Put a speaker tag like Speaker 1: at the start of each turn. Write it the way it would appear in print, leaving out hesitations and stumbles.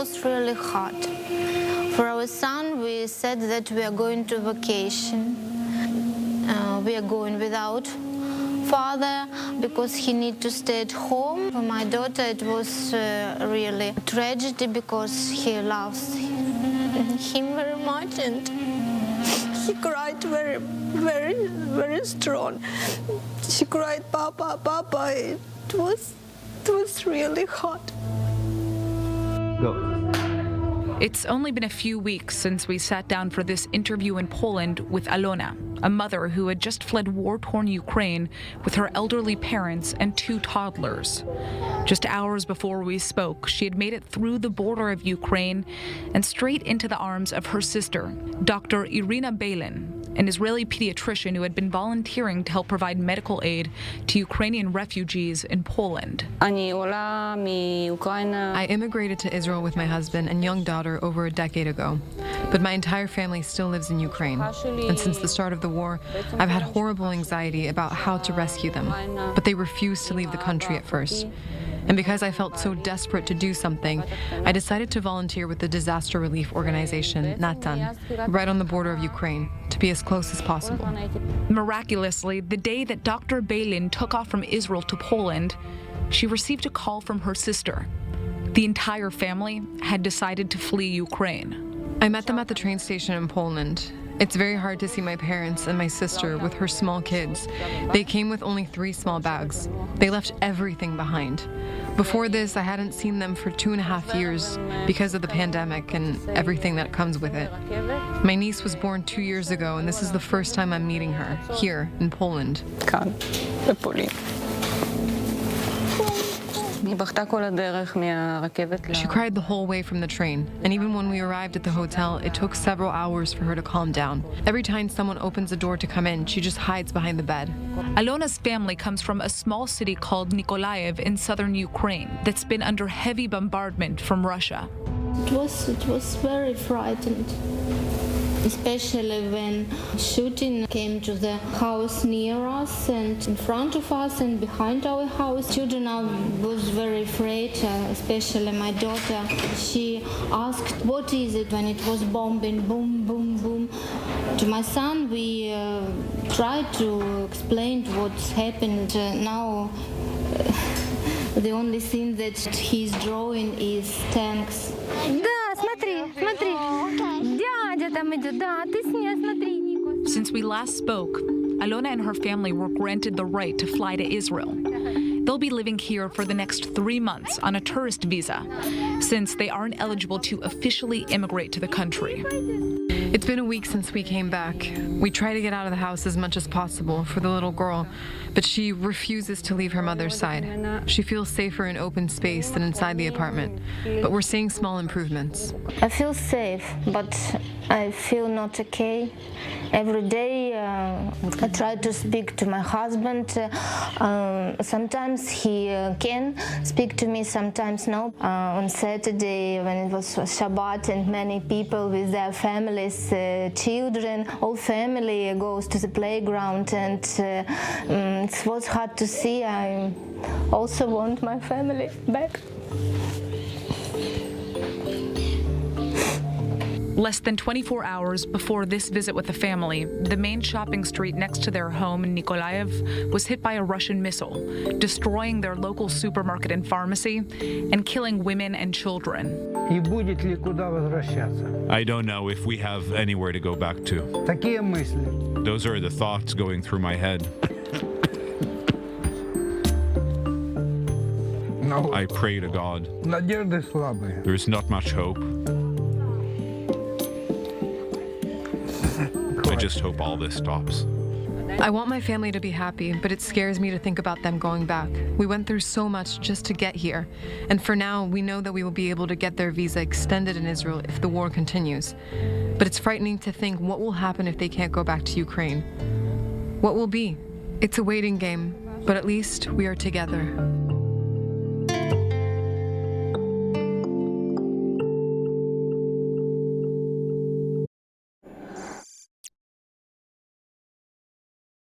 Speaker 1: was really hard. For our son, we said that we are going to vacation. We are going without father because he need to stay at home. For my daughter, it was really a tragedy because he loves him very much, and he cried very, very, very strong. She cried, "Papa, Papa." It was really hard.
Speaker 2: Go.
Speaker 3: It's only been a few weeks since we sat down for this interview in Poland with Alona, a mother who had just fled war-torn Ukraine with her elderly parents and 2 toddlers. Just hours before we spoke, she had made it through the border of Ukraine and straight into the arms of her sister, Dr. Irina Bailin, an Israeli pediatrician who had been volunteering to help provide medical aid to Ukrainian refugees in Poland.
Speaker 4: I immigrated to Israel with my husband and young daughter over a decade ago, but my entire family still lives in Ukraine. And since the start of the war, I've had horrible anxiety about how to rescue them, but they refused to leave the country at first. And because I felt so desperate to do something, I decided to volunteer with the disaster relief organization, Natan, right on the border of Ukraine, to be as close as possible.
Speaker 3: Miraculously, the day that Dr. Bailin took off from Israel to Poland, she received a call from her sister. The entire family had decided to flee Ukraine.
Speaker 4: I met them at the train station in Poland. It's very hard to see my parents and my sister with her small kids. They came with only 3 small bags. They left everything behind. Before this, I hadn't seen them for 2.5 years because of the pandemic and everything that comes with it. My niece was born 2 years ago, and this is the first time I'm meeting her, here in Poland. She cried the whole way from the train, and even when we arrived at the hotel, it took several hours for her to calm down. Every time someone opens the door to come in, she just hides behind the bed.
Speaker 3: Alona's family comes from a small city called Nikolaev in southern Ukraine that's been under heavy bombardment from Russia.
Speaker 1: It was very frightening, especially when shooting came to the house near us and in front of us and behind our house. Children was very afraid, especially my daughter. She asked, "What is it?" when it was bombing, boom, boom, boom. To my son, we tried to explain what's happened. Now, the only thing that he's drawing is tanks.
Speaker 3: Since we last spoke, Alona and her family were granted the right to fly to Israel. They'll be living here for the next 3 months on a tourist visa, since they aren't eligible to officially immigrate to the country.
Speaker 4: It's been a week since we came back. We try to get out of the house as much as possible for the little girl, but she refuses to leave her mother's side. She feels safer in open space than inside the apartment, but we're seeing small improvements.
Speaker 1: I feel safe, but I feel not okay. Every day I try to speak to my husband. Sometimes he can speak to me, sometimes no. On Saturday, when it was Shabbat and many people with their families, children, whole family goes to the playground, and it was hard to see. I also want my family back.
Speaker 3: Less than 24 hours before this visit with the family, the main shopping street next to their home in Nikolaev was hit by a Russian missile, destroying their local supermarket and pharmacy and killing women and children.
Speaker 5: I don't know if we have anywhere to go back to. Those are the thoughts going through my head. I pray to God. There's not much hope. I just hope all this stops.
Speaker 4: I want my family to be happy, but it scares me to think about them going back. We went through so much just to get here, and for now, we know that we will be able to get their visa extended in Israel if the war continues. But it's frightening to think what will happen if they can't go back to Ukraine. What will be? It's a waiting game, but at least we are together.